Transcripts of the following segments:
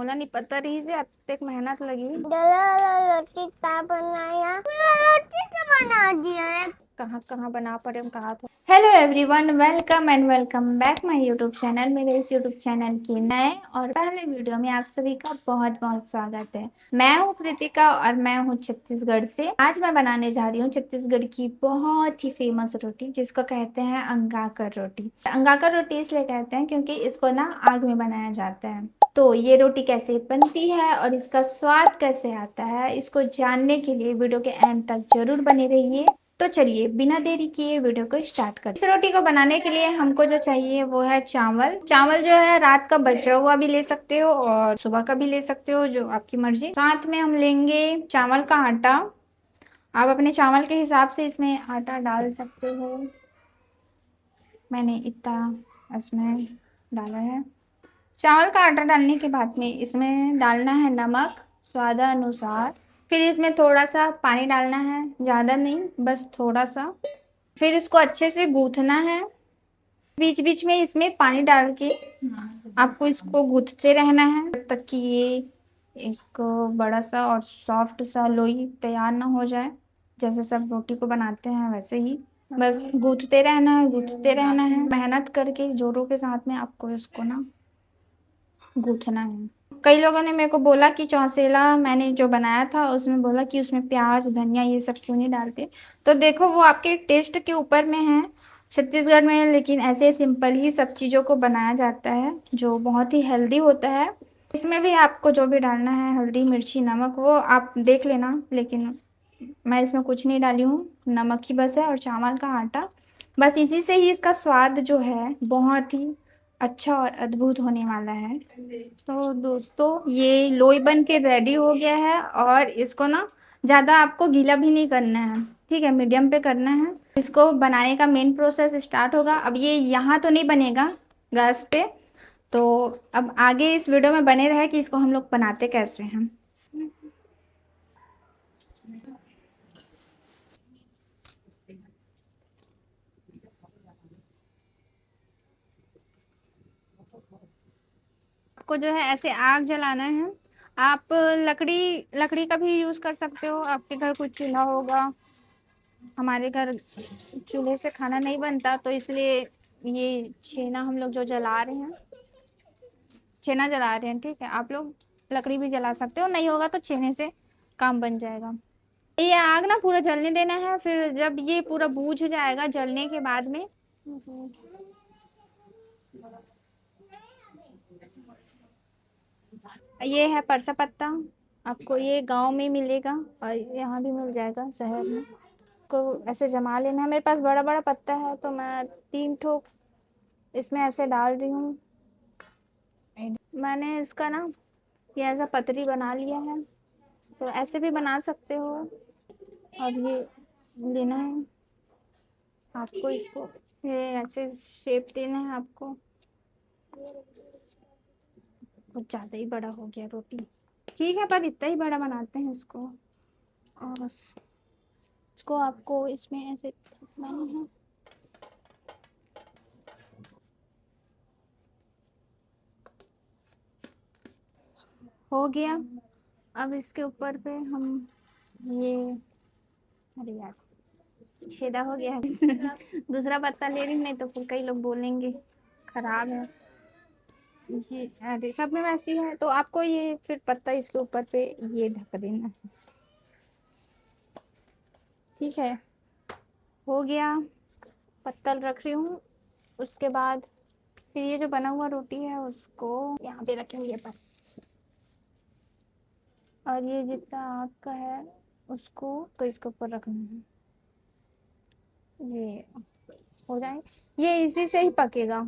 बोला नहीं पता रही से अब तक मेहनत लगी। रोटी का बनाया, रोटी तो बना दिया है। कहाँ कहाँ बना पड़े कहा था। Hello everyone, welcome and welcome back my YouTube channel. मेरे इस यूट्यूब चैनल के नए और पहले वीडियो में आप सभी का बहुत बहुत स्वागत है। मैं हूँ कृतिका और मैं हूँ छत्तीसगढ़ से। आज मैं बनाने जा रही हूँ छत्तीसगढ़ की बहुत ही फेमस रोटी, जिसको कहते हैं अंगाकर रोटी। अंगाकर रोटी इसलिए कहते हैं क्योंकि इसको ना आग में बनाया जाता है। तो ये रोटी कैसे बनती है और इसका स्वाद कैसे आता है, इसको जानने के लिए वीडियो के एंड तक जरूर बने रहिए। तो चलिए बिना देरी किए वीडियो को स्टार्ट करते हैं। इस रोटी को बनाने के लिए हमको जो चाहिए वो है चावल। चावल जो है रात का बचा हुआ भी ले सकते हो और सुबह का भी ले सकते हो, जो आपकी मर्जी। साथ में हम लेंगे चावल का आटा। आप अपने चावल के हिसाब से इसमें आटा डाल सकते हो। मैंने इतना इसमें डाला है। चावल का आटा डालने के बाद में इसमें डालना है नमक स्वादानुसार। फिर इसमें थोड़ा सा पानी डालना है, ज़्यादा नहीं, बस थोड़ा सा। फिर इसको अच्छे से गूंथना है। बीच बीच में इसमें पानी डाल के आपको इसको गूंथते रहना है जब तक कि ये एक बड़ा सा और सॉफ्ट सा लोई तैयार ना हो जाए। जैसे सब रोटी को बनाते हैं वैसे ही बस गूंथते रहना है, गूंथते रहना है। मेहनत करके जोरों के साथ में आपको इसको ना गूंथना है। कई लोगों ने मेरे को बोला कि चौसेला मैंने जो बनाया था उसमें बोला कि उसमें प्याज धनिया ये सब क्यों नहीं डालते। तो देखो वो आपके टेस्ट के ऊपर में है। छत्तीसगढ़ में लेकिन ऐसे सिंपल ही सब चीज़ों को बनाया जाता है जो बहुत ही हेल्दी होता है। इसमें भी आपको जो भी डालना है हल्दी मिर्ची नमक वो आप देख लेना, लेकिन मैं इसमें कुछ नहीं डाली हूँ, नमक ही बस है और चावल का आटा। बस इसी से ही इसका स्वाद जो है बहुत ही अच्छा और अद्भुत होने वाला है। तो दोस्तों ये लोई बन के रेडी हो गया है और इसको ना ज़्यादा आपको गीला भी नहीं करना है, ठीक है, मीडियम पे करना है। इसको बनाने का मेन प्रोसेस स्टार्ट होगा। अब ये यहाँ तो नहीं बनेगा गैस पे, तो अब आगे इस वीडियो में बने रहे कि इसको हम लोग बनाते कैसे हैं। आपको जो है ऐसे आग जलाना है। आप लकड़ी लकड़ी का भी यूज़ कर सकते हो, आपके घर कुछ चूल्हा होगा। हमारे घर चूल्हे से खाना नहीं बनता तो इसलिए ये छेना हम लोग जो जला रहे हैं, छेना जला रहे हैं, ठीक है। आप लोग लकड़ी भी जला सकते हो, नहीं होगा तो छेने से काम बन जाएगा। ये आग ना पूरा जलने देना है। फिर जब ये पूरा बूझ जाएगा जलने के बाद में ये है परसा पत्ता। आपको ये गांव में मिलेगा और यहाँ भी मिल जाएगा शहर में। को ऐसे जमा लेना है। मेरे पास बड़ा बड़ा पत्ता है तो मैं 3 ठोक इसमें ऐसे डाल रही हूँ। मैंने इसका ना ये ऐसा पतरी बना लिया है, तो ऐसे भी बना सकते हो। अब ये लेना है आपको, इसको ये ऐसे शेप देना है आपको। कुछ ज़्यादा ही बड़ा हो गया रोटी, ठीक है, पर इतना ही बड़ा बनाते हैं इसको। और इसको आपको इसमें ऐसे रखना है। हो गया। अब इसके ऊपर पे हम ये, अरे यार छेदा हो गया है दूसरा पत्ता ले रही हूँ, नहीं तो फिर कई लोग बोलेंगे खराब है। ये अरे सब में वैसी है, तो आपको ये फिर पत्ता इसके ऊपर पे ये ढक देना है, ठीक है। हो गया, पत्तल रख रही हूँ। उसके बाद फिर ये जो बना हुआ रोटी है उसको यहाँ पे रखेंगे पर, और ये जितना आग का है उसको तो इसके ऊपर रखना है। ये हो जाए, ये इसी से ही पकेगा।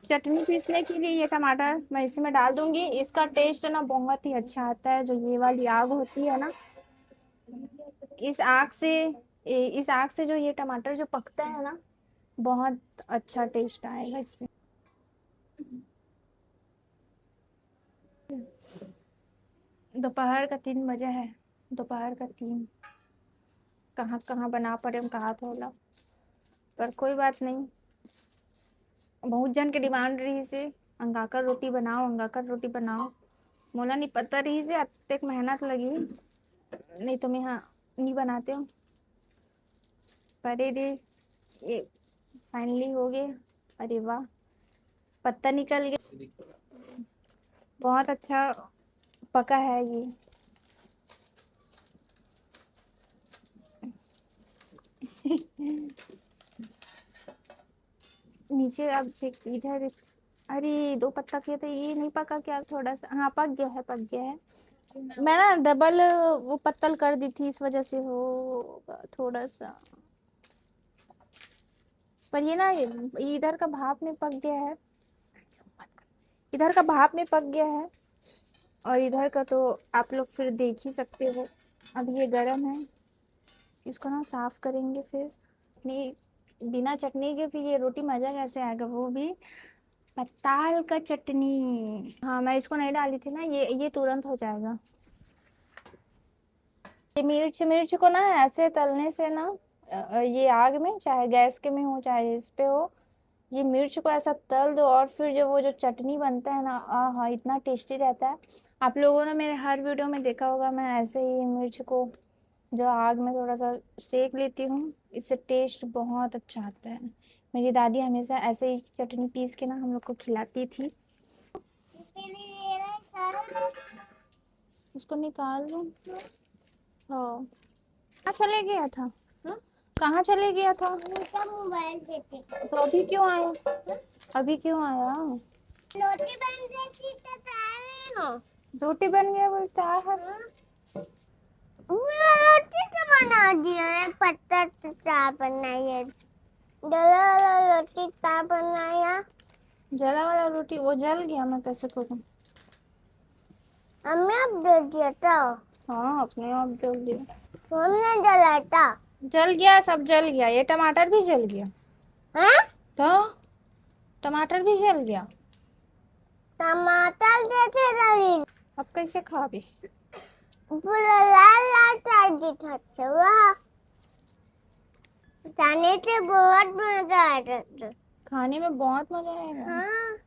चटनी पीसने के लिए ये टमाटर मैं इसी में डाल दूंगी। इसका टेस्ट ना बहुत ही अच्छा आता है। जो ये वाली आग होती है ना, इस आग से इस आग से जो ये टमाटर जो पकता है ना, बहुत अच्छा टेस्ट आएगा इससे। दोपहर का 3 बजे है, दोपहर का 3। कहाँ कहाँ बना पड़े हम कहा थोड़ा, पर कोई बात नहीं। बहुत जन की डिमांड रही से अंगाकर रोटी बनाओ, अंगाकर रोटी बनाओ, मोला नहीं पता रही से अत्यधिक मेहनत लगी, नहीं तो मैं यहाँ नहीं बनाते हो। पर ये फाइनली हो गए। अरे वाह, पत्ता निकल गया, बहुत अच्छा पका है ये। नीचे अब इधर, अरे दो पत्ता किए थे, ये नहीं पका क्या थोड़ा सा? हाँ पक गया है, पक गया है। मैं ना डबल वो पत्तल कर दी थी, इस वजह से होगा थोड़ा सा। पर ये ना इधर का भाप में पक गया है, इधर का भाप में पक गया है, और इधर का तो आप लोग फिर देख ही सकते हो। अब ये गरम है, इसको ना साफ करेंगे फिर। चटनी, बिना चटनी के फिर ये रोटी मजा कैसे आएगा, वो भी पताल का चटनी। हाँ मैं इसको नहीं डाली थी ना, ये तुरंत हो जाएगा। ये मिर्च मिर्च को ना ऐसे तलने से ना ये आग में, चाहे गैस के में हो चाहे इस पे हो, ये मिर्च को ऐसा तल दो और फिर जो वो जो चटनी बनता है ना, हाँ इतना टेस्टी रहता है। आप लोगों ने मेरे हर वीडियो में देखा होगा, मैं ऐसे ही मिर्च को जो आग में थोड़ा सा सेक लेती हूँ, इससे टेस्ट बहुत अच्छा आता है। मेरी दादी हमेशा ऐसे ही चटनी पीस के ना हम लोग को खिलाती थी। उसको निकाल लो। हाँ, कहाँ चले गया था? कहाँ चले गया था? मोबाइल देखे तो अभी क्यों आया? अभी क्यों आया? रोटी बन गई थी तो तारे हो। रोटी बन गया बोलता है। पूरा रोटी तो बना दिया है, पत्ता तो चाय बनाई है, रोटी चाय बनाया। जला वाला रोटी वो जल गया, मैं कैसे करूँ? हमने अब दे दिया था, हाँ अपने आप जल गया। हमने जलाया था। जल गया, सब जल गया, ये टमाटर भी जल गया। हाँ तो टमाटर भी जल गया, टमाटर जैसे लगी, अब कैसे खावे? पूरा लाल लाल कर दिखा था वह, खाने से बहुत मजा आ रहा था। खाने में बहुत मजा आएगा। हाँ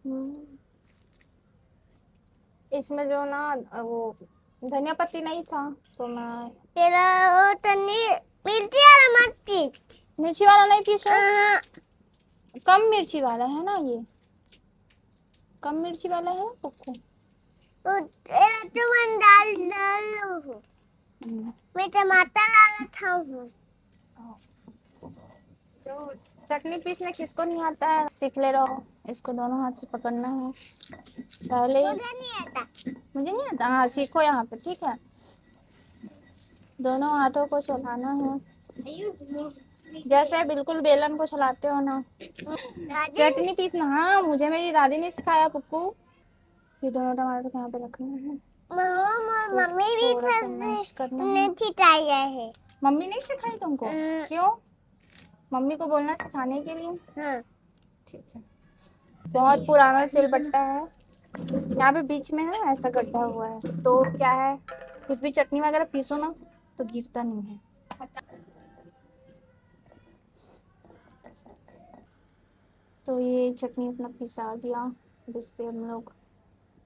इसमें जो ना वो धनिया पत्ती नहीं था तो मैं तेरा वो तो नहीं मिर्ची और मक्की। मिर्ची वाला नहीं पीसो, हाँ कम मिर्ची वाला है ना ये, कम मिर्ची वाला है पुक्कू। तो तेरा तुम डाल डालो हो, मैं टमाटर डाला था हूँ। तो चटनी पीसने किसको नहीं आता है, सीख ले रहो। इसको दोनों हाथ से पकड़ना है पहले ही। मुझे नहीं आता। मुझे नहीं आता, हाँ सीखो यहाँ पे, ठीक है। दोनों हाथों को चलाना है, जैसे बिल्कुल बेलन को चलाते हो ना। दादी चटनी पीसना, हाँ मुझे मेरी दादी ने सिखाया पुक्कू। ये दोनों टमाटर को यहाँ पे रखना है, मम्मी भी थोड़ा सा मैश करना है। नहीं सिखाया है। मम्मी नहीं सिखाई तुमको? क्यों? मम्मी को बोलना सिखाने के लिए। हाँ ठीक है। बहुत पुराना सिलबट्टा है, यहाँ पे बीच में है ऐसा गड्ढा हुआ है, तो क्या है कुछ भी चटनी वगैरह पीसो ना तो गिरता नहीं है। तो ये चटनी अपना पिसा गया, अब इस पे हम लोग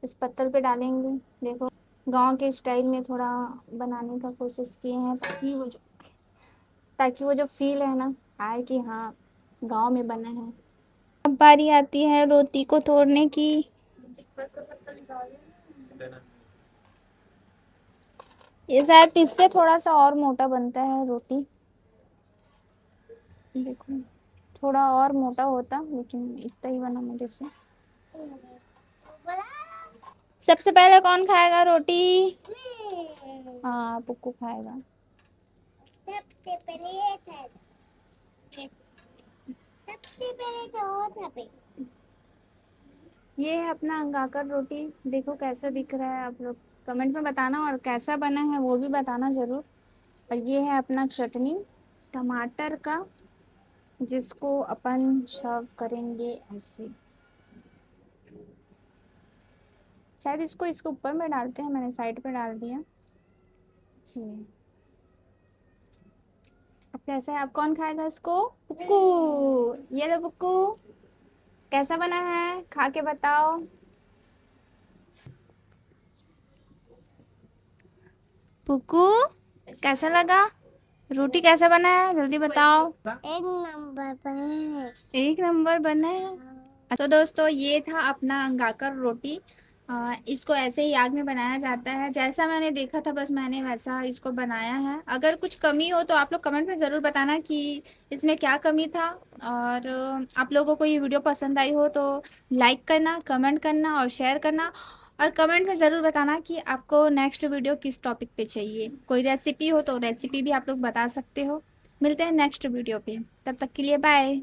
इस पत्तल पे डालेंगे। देखो गांव के स्टाइल में थोड़ा बनाने का कोशिश किए हैं, ताकि वो जो फील है ना आए कि हाँ गांव में बना है। अब बारी आती है रोटी को तोड़ने की। ये शायद इससे थोड़ा सा और मोटा बनता है रोटी, देखो थोड़ा और मोटा होता, लेकिन इतना ही बना मेरे से। सबसे पहले कौन खाएगा रोटी? हाँ पुक्कू खाएगा। सबसे पहले ये था, सबसे पहले तो वो था पे। ये है अपना अंगाकर रोटी, देखो कैसा दिख रहा है, आप लोग कमेंट में बताना, और कैसा बना है वो भी बताना जरूर। और ये है अपना चटनी टमाटर का, जिसको अपन सर्व करेंगे ऐसे। शायद इसको इसके ऊपर में डालते हैं, मैंने साइड पे डाल दिया जी। अब कैसा है, अब कौन खाएगा इसको? पुक्कू, ये लो पुक्कू, कैसा बना है खा के बताओ। पुक्कू कैसा लगा? रोटी कैसा बना है जल्दी बताओ। एक नंबर पर है। एक नंबर बना है। तो दोस्तों ये था अपना अंगाकर रोटी। इसको ऐसे ही आग में बनाया जाता है, जैसा मैंने देखा था बस मैंने वैसा इसको बनाया है। अगर कुछ कमी हो तो आप लोग कमेंट में ज़रूर बताना कि इसमें क्या कमी था। और आप लोगों को ये वीडियो पसंद आई हो तो लाइक करना, कमेंट करना और शेयर करना। और कमेंट में ज़रूर बताना कि आपको नेक्स्ट वीडियो किस टॉपिक पे चाहिए। कोई रेसिपी हो तो रेसिपी भी आप लोग बता सकते हो। मिलते हैं नेक्स्ट वीडियो पे, तब तक के लिए बाय।